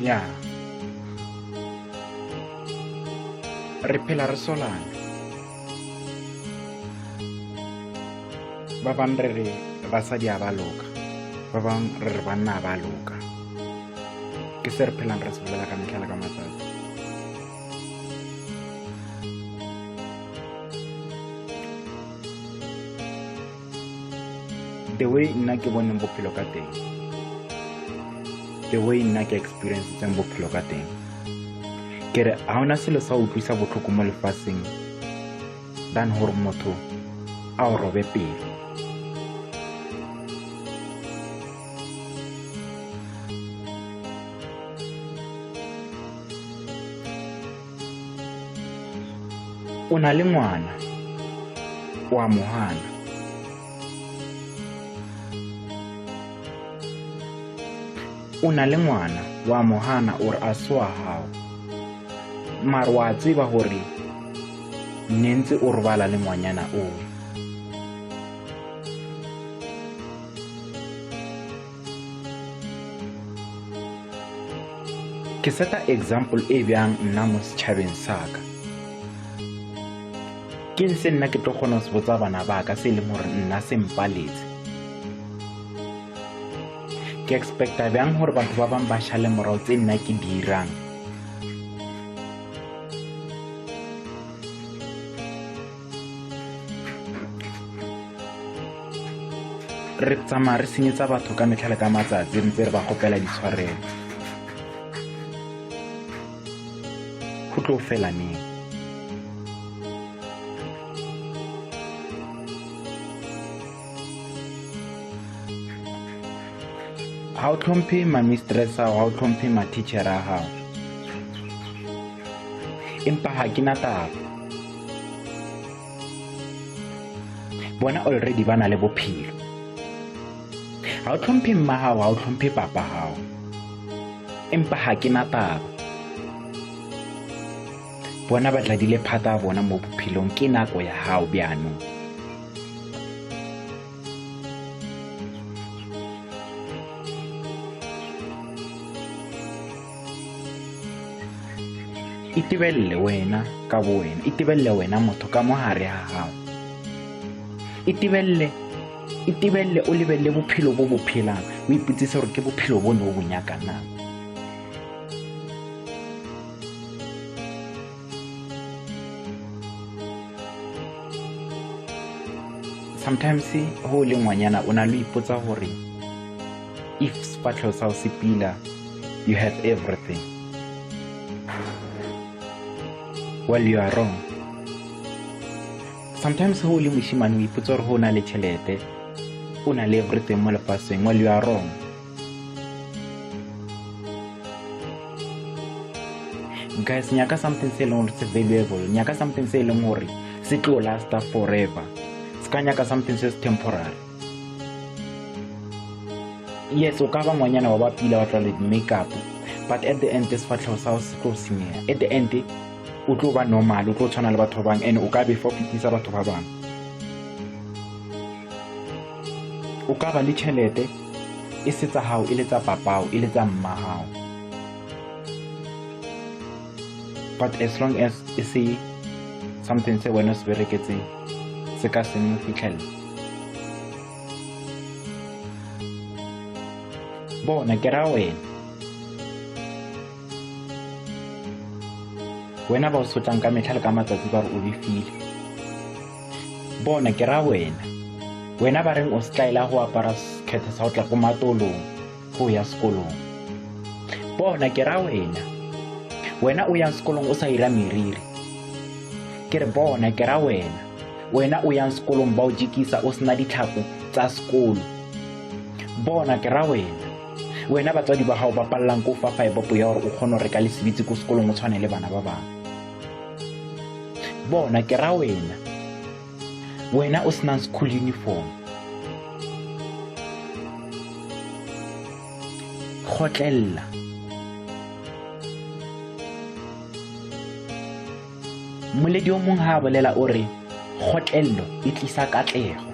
ya re phela re solana ba bang re re basadi a ba loka ba bang re re banna ba loka ke se re phelang re se bolela ka mehla le ka matsatsi the way nna ke boneng bophelo ka teng, the way nna ke experience tseng bophelo ka teng, ke re ha hona selo sa utlwisa botlhoko mo lefatsheng than hore motho a o robe pelo. O na le ngwana wa mohana o na le ngwana wa mohana or a swa hao mara wa tseba hore nentse o robala le ngwanyana o ke seta example e bjang nna mo setšhabeng saka ke ntse nna ke tlo kgona ho se botsa bana ba ka se le hore nna se mpaletse ke expecta bjang hore batho ba bang ba shale morao tse nna ke dirang re tsamaya re senyetsa batho ka mehla le ka matsatsi re ntse re ba kgopela ditshwarelo go tlo fela neng ha o tlhomphe ma mistress ha o tlhomphe ma teacher a hao empa ha ke na taba bona already bana le bophelo ha o tlhomphe mma hao ha o tlhomphe papa hao empa ha ke na taba bona ba tladile phata bona mo bophelong ke nako ya hao bjano itibelle wena ka bo wena itibelle wena motho ka mohare ha hao itibelle o lebelle bophelo bo bophelang o iputsise hore ke bophelo bo no bo nyaka na sometimes ho le ngwanyana o na le ipotsa hore if sefatlhego sa o se pila you have everything. Well, you are wrong. Sometimes ho le moshimane o ipotsa hore ho na le tšhelete o na le everything mo lefatsheng. Well, you are wrong. Guys, nyaka something se leng hore se valuable, nyaka something se leng hore se tlo lasta forever. Ska nyaka something se temporary. Yes, o ka ba ngwanyana wa ba pila wa tla le makeup, but at the end sefatlhego sa o se tlo senyeha. At the end o tlo ba normal, o tlo tshwana le batho ba bang and o ka be forfeitisa batho ba bang. O ka ba le tšhelete e se tsa hao e le tsa papao e le tsa mma hao, but as long as e se something se wena se bereketseng se ka se mo fitlhella. Bona ke ra wena ba o sotlang ka mehla le ka matsatsi ba re o befile. Bona ke ra wena ba reng o style go apara skete sa o tla go matolong go ya sekolong. Bona ke ra wena o yang sekolong o sa ira meriri. Ke re bona ke ra wena o yang sekolong ba o jikisa o sena ditlhako tsa sekolo. Bona ke ra wena batswadi ba hao ba pallang ko fa fa bopo ya hore o kgone re ka le sebitsi ko sekolong o tshwane le bana ba bang. Bona ke ra wena o sena school uniform. Khotlella moledi o mong ha bolela o re khotlello e tlisa katlego.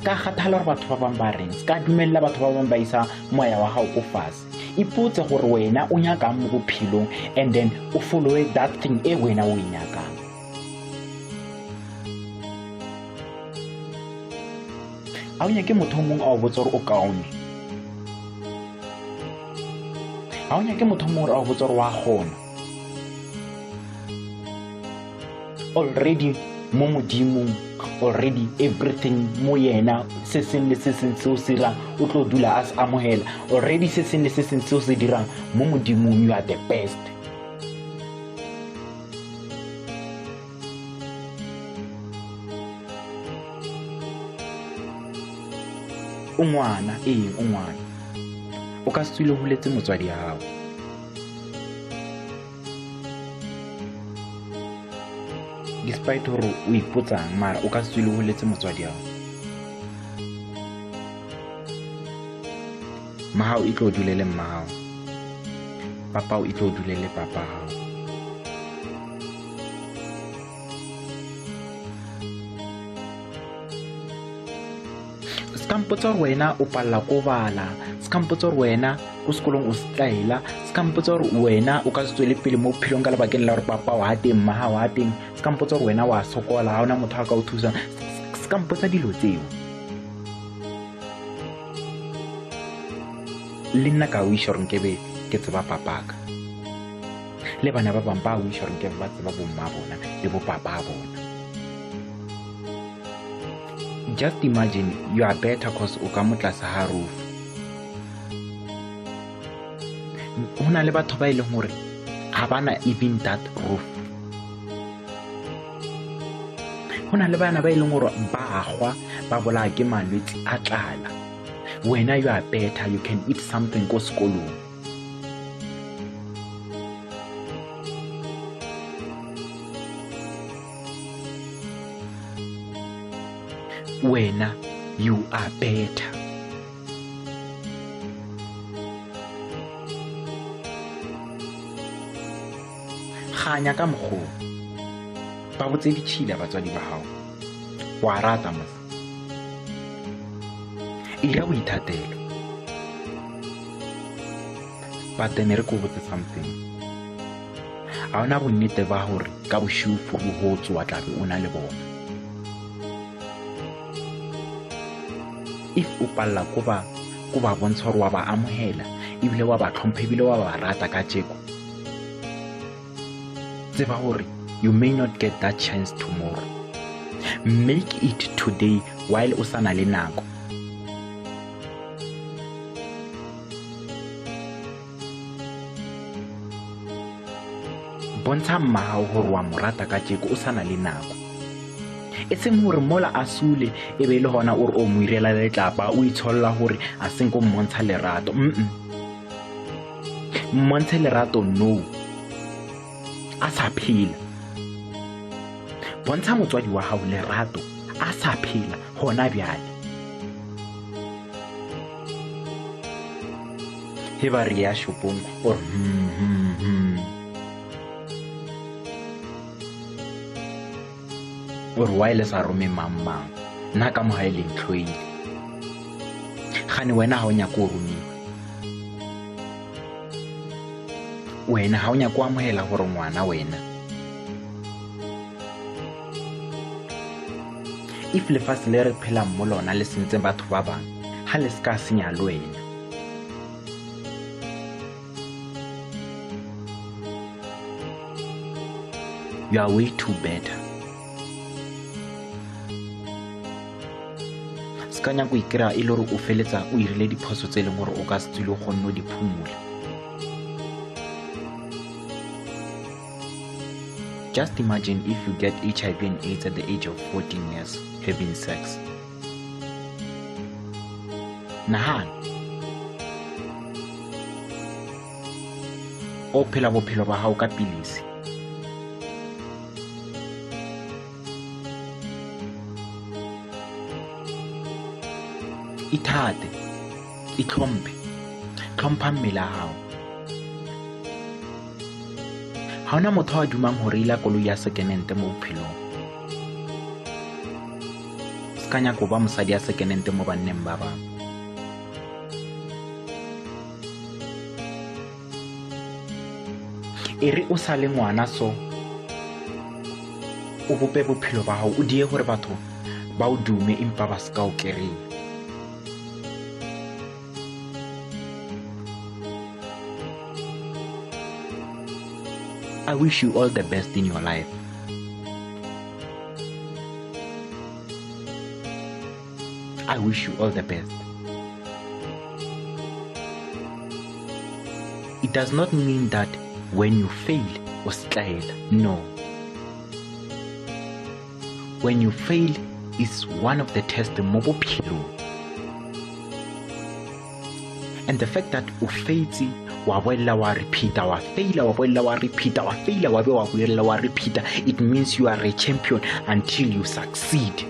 ska kgathala gore batho ba bang ba reng, ska dumella batho ba bang ba isa moya wa gago ko fase. Ipotse gore wena o nyakang mo bophelong and then o follow that thing e wena o e nyakang. A o nyake motho mongwe a o botsa gore o kaone, a o nyake motho mongwe a o botsa gore wa kgona. Already mo modimong, already everything mo yena se seng le se seng se o se dirang o tlo dula a se amohela. Already se seng le se seng se o se dirang mo modimong, you are the best. O ngwana, o ngwana, o ka se tswile ho letse motswadi ya hao. Despite hore o ipotsang, mara o ka se tswile ho letse motswadi ya hao. Mahao e tlo dulele mmahao, papao e tlo dulele papa hao. Ska mpotsa gore wena o palla ko bala, ska mpotsa gore wena ko sekolong o setlaela, ska mpotsa gore wena o ka se tswele pele mo bophelong ka lebakeng la gore papa wa teng, mmaha wa teng, ska mpotsa gore wena wa sokola, ha ona motho a ka o thusa. Ska mpotsa dilo tseo. Le nna ka wisha gore nkebe ke tseba papaka, le bana ba bang ba wisha gore nkebe ba tseba bomma bona le bo papa bona. Just imagine you are better cause o ka motlasa ha roof. Hona le batho ba ile hore ha bana even that roof. Hona le bana ba ile hore ba agwa ba bola ke malwetse a tlala. Wena you are better, you can eat something ko sekolong. Wena you are better. Khanya ka mkho ba botse ditshila batswadi ba hao, wa rata mos ira o ithatelo. But then re go botse something, a ona bonnete ba hore ka boshufu bo ho tswa tlabe o na le bona. If o palla ko ba bontsha hore wa ba amohela ebile wa ba tlhompha ebile wa ba rata ka tjeko, tseba hore you may not get that chance tomorrow. Make it today while o sana le nako. Bontsha mmao hore wa morata ka tjeko o sana le nako. E seng hore mola a sule e be le hona o re o mo irela letlapa o itsholla hore a seng go mmontsha lerato. Mmontshe lerato no, a sa phela. Bontsha motswadi wa hao lerato a sa phela hona bjale. He ba re ya shopong or or while sa rome mamma nna ka mo haile ntloile gane wena ha o nya ko rumiwa, wena ha o nya ko amohela gore ngwana wena. If le fase le re phela mo lona le sentse batho ba bang, ha le ska senya le wena. You are way too better. Skanya go ikira e le gore o feletsa o irile diphoso tse leng gore o ka se tswile go nno di phumula. Just imagine if you get HIV and AIDS at the age of 14 years having sex. Nahana o phela bophelo ba hao ka pilisi. Ithate, itlhomphe, tlhompha mmele hao. Ha ona motho a dumang hore ila koloi ya sekenente mo bophelong. se ka nyaka go ba mosadi a sekenente mo banneng ba bangwe. E re o sa le ngwana so o bope bophelo ba gago, o die gore batho ba o dume empa ba se ka o kry-a. I wish you all the best in your life. I wish you all the best. It does not mean that when you fail, o style. No. When you fail is one of the tests mo bophelong. And the fact that o failed, wa boela wa repeater, wa faila, wa boela wa repeater, wa faila, wa be wa boela wa repeater, it means you are a champion until you succeed.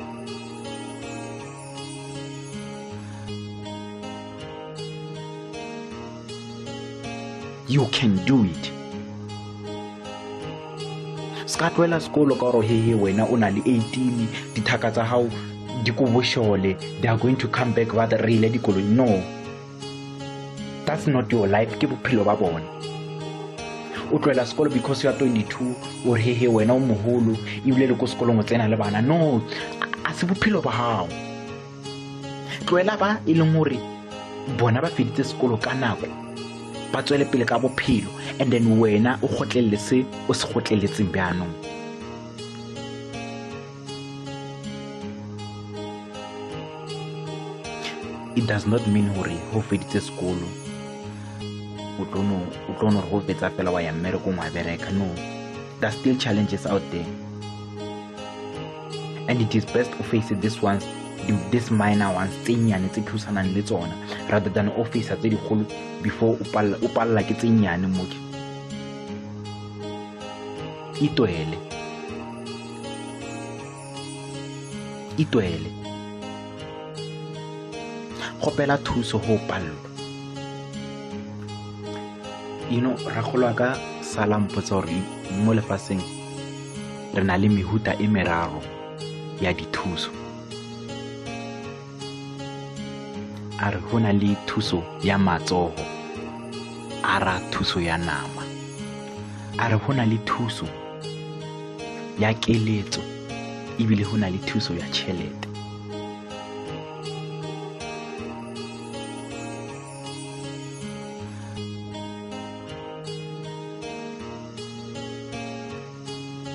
You can do it. Ska tloela sekolo ka gore hehe wena o na le 18, dithaka tsa hao di ko boshole, they are going to come back ba rile dikolo. No, that's not your life. Ke bophelo ba bona. O tloela sekolo because you are 22 or hehe wena o moholo ebile le ko sekolong o tsena le bana. No, a se bophelo ba hao. Tloela ba e leng gore bona ba feditse sekolo ka nako, ba tswele pele ka bophelo, and then wena o gotlelele se o se gotleletseng bjanong. It does not mean hore ho feditse sekolo o tlono go fetsa fela wa ya mmereko wa bereka. No, there's still challenges out there, and it is best to face this minor ones tse nyane tse thusanang le tsona rather than officer tse digolo before o palla ke tse nyane mo ke. Itoele gopela thuso ho pallo. Ra golwa ka salampotsa gore mo lefaseng re na le mehuta e meraro ya dithuso. A re go na le thuso ya matsogo, a ra thuso ya nama, a re go na le thuso ya keletso, ebile go na le thuso ya tšhelete.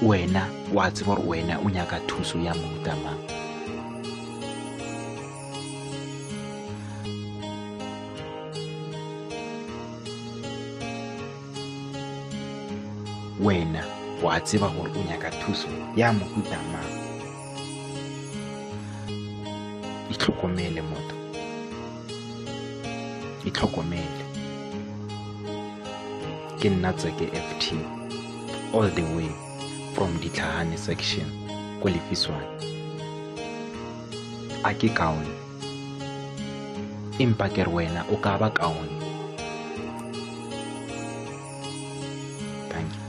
Wena wa tseba gore wena o nyaka thuso ya mohuta mang. Wena wa tseba gore o nyaka thuso ya mohuta mang. Itlhokomele motho, itlhokomele. Ke nna Tseke FT all the way from Ditlhahane section ko Lefiswane. A ke kaone empa ke re wena o ka ba kaone. Thank you.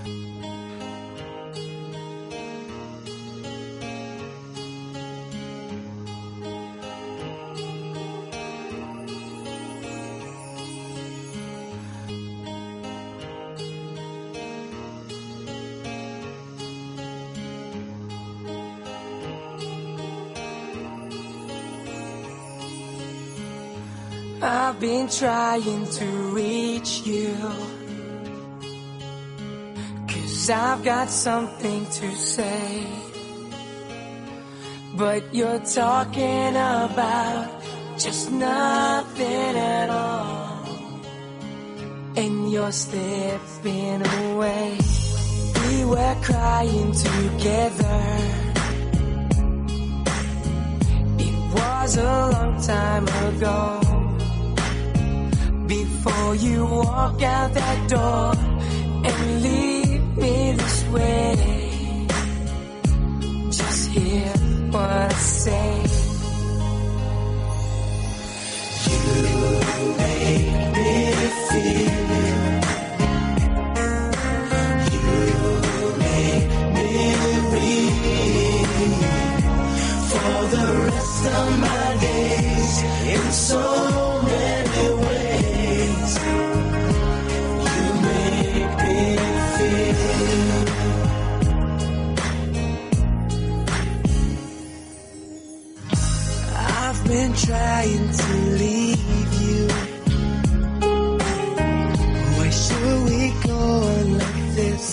I've been trying to reach you, 'cause I've got something to say, but you're talking about just nothing at all, and you're stepping away. We were crying together, it was a long time ago. Before you walk out that door and leave me this way, just hear what I say. You make me feel, you make me real for the rest of my days in so many ways. You make me feel. I've been trying to leave you. Why should we go on like this?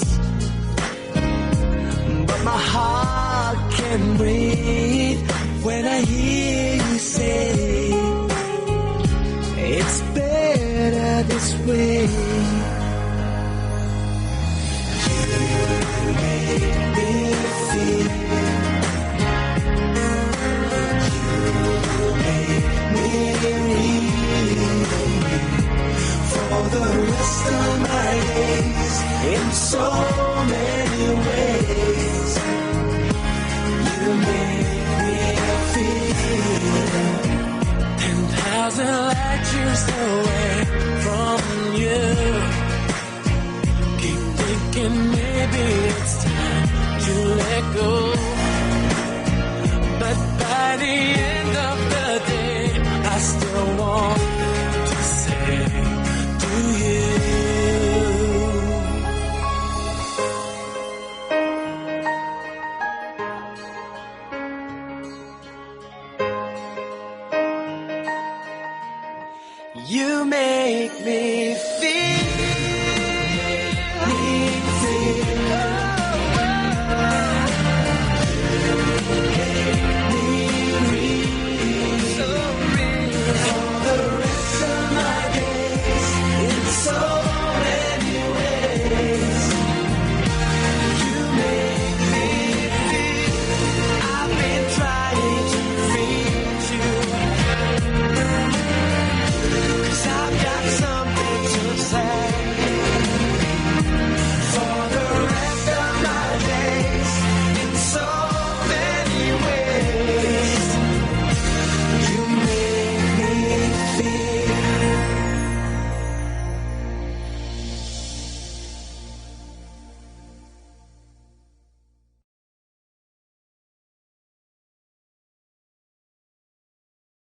But my heart can't breathe when I hear you say it's better this way. You make me feel. For the rest of my days, in so many ways, you make me feel 10,000 light years away from you. Keep thinking maybe it's time to let go, but by the end of the day, I still want to say to you. You make me feel.